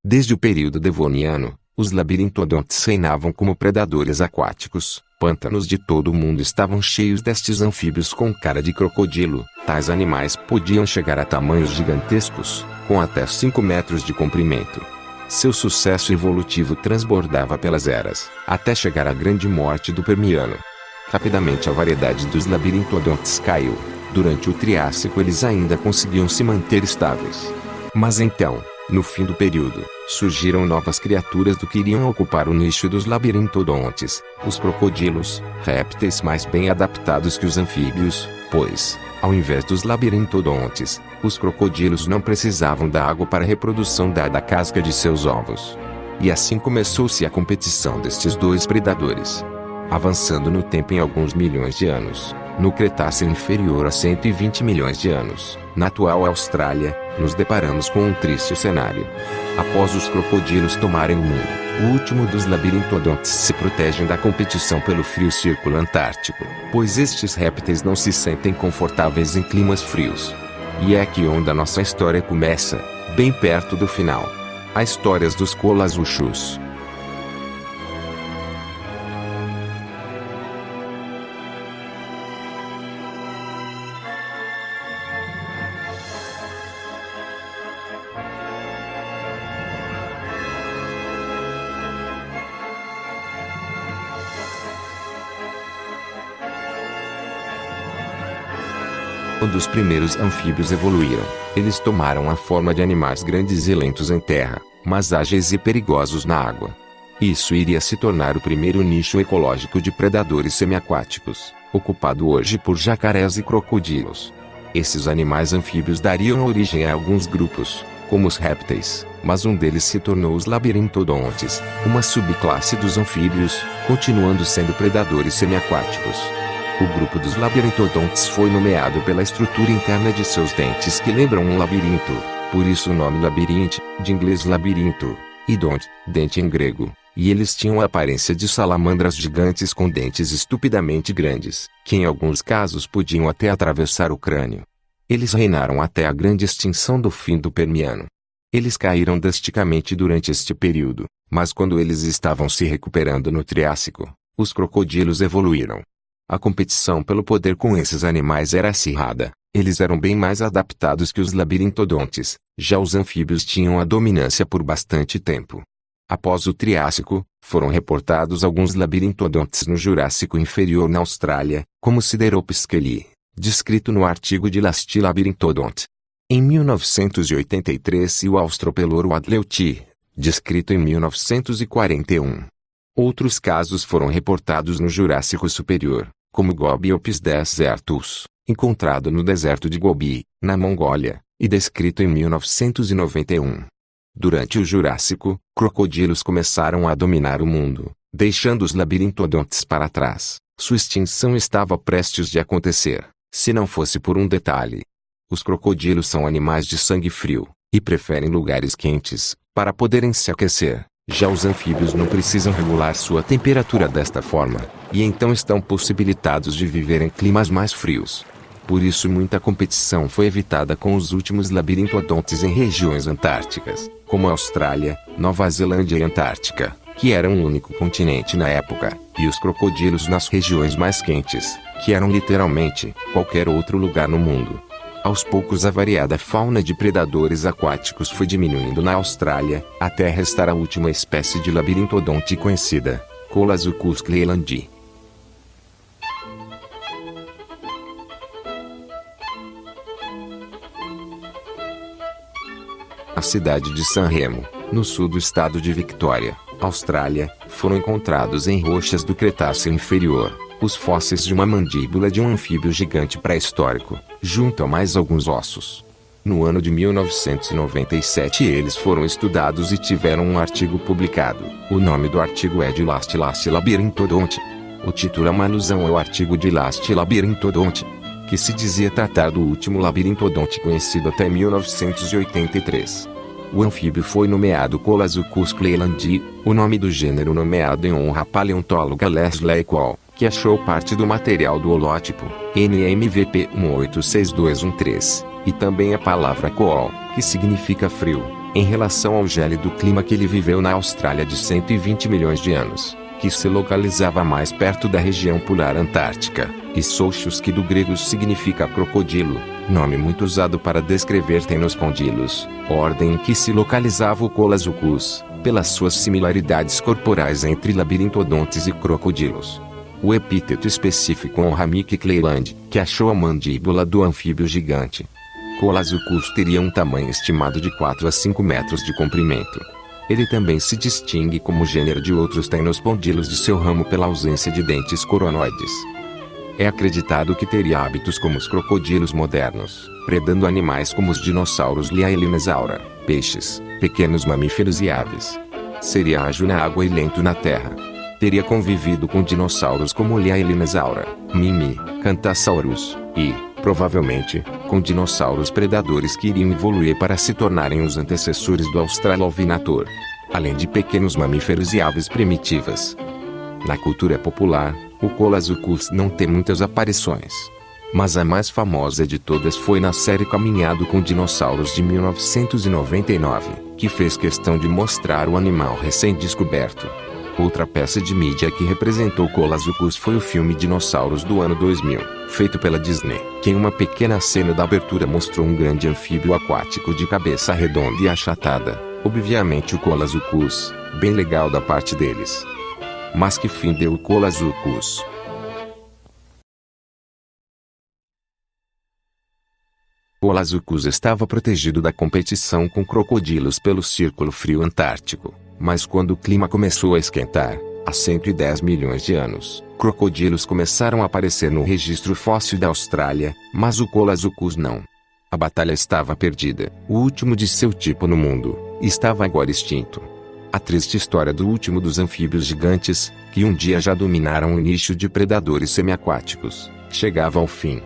Desde o período devoniano, os labirintodontes reinavam como predadores aquáticos. Pântanos de todo o mundo estavam cheios destes anfíbios com cara de crocodilo. Tais animais podiam chegar a tamanhos gigantescos, com até 5 metros de comprimento. Seu sucesso evolutivo transbordava pelas eras, até chegar à grande morte do Permiano. Rapidamente a variedade dos labirintodontes caiu. Durante o Triássico eles ainda conseguiam se manter estáveis. Mas então, no fim do período, surgiram novas criaturas do que iriam ocupar o nicho dos labirintodontes, os crocodilos, répteis mais bem adaptados que os anfíbios, pois, ao invés dos labirintodontes, os crocodilos não precisavam da água para a reprodução da casca de seus ovos. E assim começou-se a competição destes dois predadores. Avançando no tempo em alguns milhões de anos, no Cretáceo inferior a 120 milhões de anos, na atual Austrália, nos deparamos com um triste cenário. Após os crocodilos tomarem o mundo, o último dos labirintodontes se protegem da competição pelo frio círculo antártico, pois estes répteis não se sentem confortáveis em climas frios. E é aqui onde a nossa história começa, bem perto do final. A história dos Colazuchus. Quando os primeiros anfíbios evoluíram, eles tomaram a forma de animais grandes e lentos em terra, mas ágeis e perigosos na água. Isso iria se tornar o primeiro nicho ecológico de predadores semiaquáticos, ocupado hoje por jacarés e crocodilos. Esses animais anfíbios dariam origem a alguns grupos, como os répteis, mas um deles se tornou os labirintodontes, uma subclasse dos anfíbios, continuando sendo predadores semiaquáticos. O grupo dos labirintodontes foi nomeado pela estrutura interna de seus dentes que lembram um labirinto, por isso o nome labirinte, de inglês labirinto, e dont, dente em grego, e eles tinham a aparência de salamandras gigantes com dentes estupidamente grandes, que em alguns casos podiam até atravessar o crânio. Eles reinaram até a grande extinção do fim do Permiano. Eles caíram drasticamente durante este período, mas quando eles estavam se recuperando no Triássico, os crocodilos evoluíram. A competição pelo poder com esses animais era acirrada. Eles eram bem mais adaptados que os labirintodontes, já os anfíbios tinham a dominância por bastante tempo. Após o Triássico, foram reportados alguns labirintodontes no Jurássico inferior na Austrália, como Siderops skelly, descrito no artigo de Lasti Labyrinthodont. Em 1983 e o Australopeloro adleuti, descrito em 1941. Outros casos foram reportados no Jurássico superior, como Gobiops desertus, encontrado no deserto de Gobi, na Mongólia, e descrito em 1991. Durante o Jurássico, crocodilos começaram a dominar o mundo, deixando os labirintodontes para trás. Sua extinção estava prestes de acontecer, se não fosse por um detalhe. Os crocodilos são animais de sangue frio, e preferem lugares quentes, para poderem se aquecer. Já os anfíbios não precisam regular sua temperatura desta forma, e então estão possibilitados de viver em climas mais frios. Por isso muita competição foi evitada com os últimos labirintodontes em regiões antárticas, como a Austrália, Nova Zelândia e Antártica, que eram o único continente na época, e os crocodilos nas regiões mais quentes, que eram literalmente qualquer outro lugar no mundo. Aos poucos a variada fauna de predadores aquáticos foi diminuindo na Austrália, até restar a última espécie de labirintodonte conhecida, Colazuchus cleelandi. Na cidade de San Remo, no sul do estado de Victoria, Austrália, foram encontrados em rochas do Cretáceo inferior os fósseis de uma mandíbula de um anfíbio gigante pré-histórico, junto a mais alguns ossos. No ano de 1997 eles foram estudados e tiveram um artigo publicado. O nome do artigo é de Lasti Labyrinthodont. O título é uma alusão ao artigo de Lasti Labyrinthodont, que se dizia tratar do último labirintodonte conhecido até 1983. O anfíbio foi nomeado Colazuchus cleelandi, o nome do gênero nomeado em honra à paleontóloga Leslie Cole, que achou parte do material do holótipo, NMVP 186213, e também a palavra Cool, que significa frio, em relação ao gélido clima que ele viveu na Austrália de 120 milhões de anos, que se localizava mais perto da região polar antártica, e Sochus, que do grego significa crocodilo, nome muito usado para descrever Tenospondylos, ordem em que se localizava o Colazuchus, pelas suas similaridades corporais entre labirintodontes e crocodilos. O epíteto específico honra Mick Cleland, que achou a mandíbula do anfíbio gigante. Colazuchus teria um tamanho estimado de 4 a 5 metros de comprimento. Ele também se distingue como gênero de outros tenospondilos de seu ramo pela ausência de dentes coronoides. É acreditado que teria hábitos como os crocodilos modernos, predando animais como os dinossauros Liaelinasaura, peixes, pequenos mamíferos e aves. Seria ágil na água e lento na terra. Teria convivido com dinossauros como Liaelinasaura, Mimi, Cantasaurus, e, provavelmente, com dinossauros predadores que iriam evoluir para se tornarem os antecessores do Australopithecus, além de pequenos mamíferos e aves primitivas. Na cultura popular, o Colazuchus não tem muitas aparições. Mas a mais famosa de todas foi na série Caminhado com Dinossauros de 1999, que fez questão de mostrar o animal recém-descoberto. Outra peça de mídia que representou Colazuchus foi o filme Dinossauros do ano 2000, feito pela Disney, que em uma pequena cena da abertura mostrou um grande anfíbio aquático de cabeça redonda e achatada, obviamente o Colazuchus, bem legal da parte deles. Mas que fim deu o Colazuchus? Colazuchus estava protegido da competição com crocodilos pelo Círculo Frio Antártico, mas quando o clima começou a esquentar, há 110 milhões de anos, crocodilos começaram a aparecer no registro fóssil da Austrália, mas o Colazuchus não. A batalha estava perdida, o último de seu tipo no mundo, estava agora extinto. A triste história do último dos anfíbios gigantes, que um dia já dominaram o nicho de predadores semiaquáticos, chegava ao fim.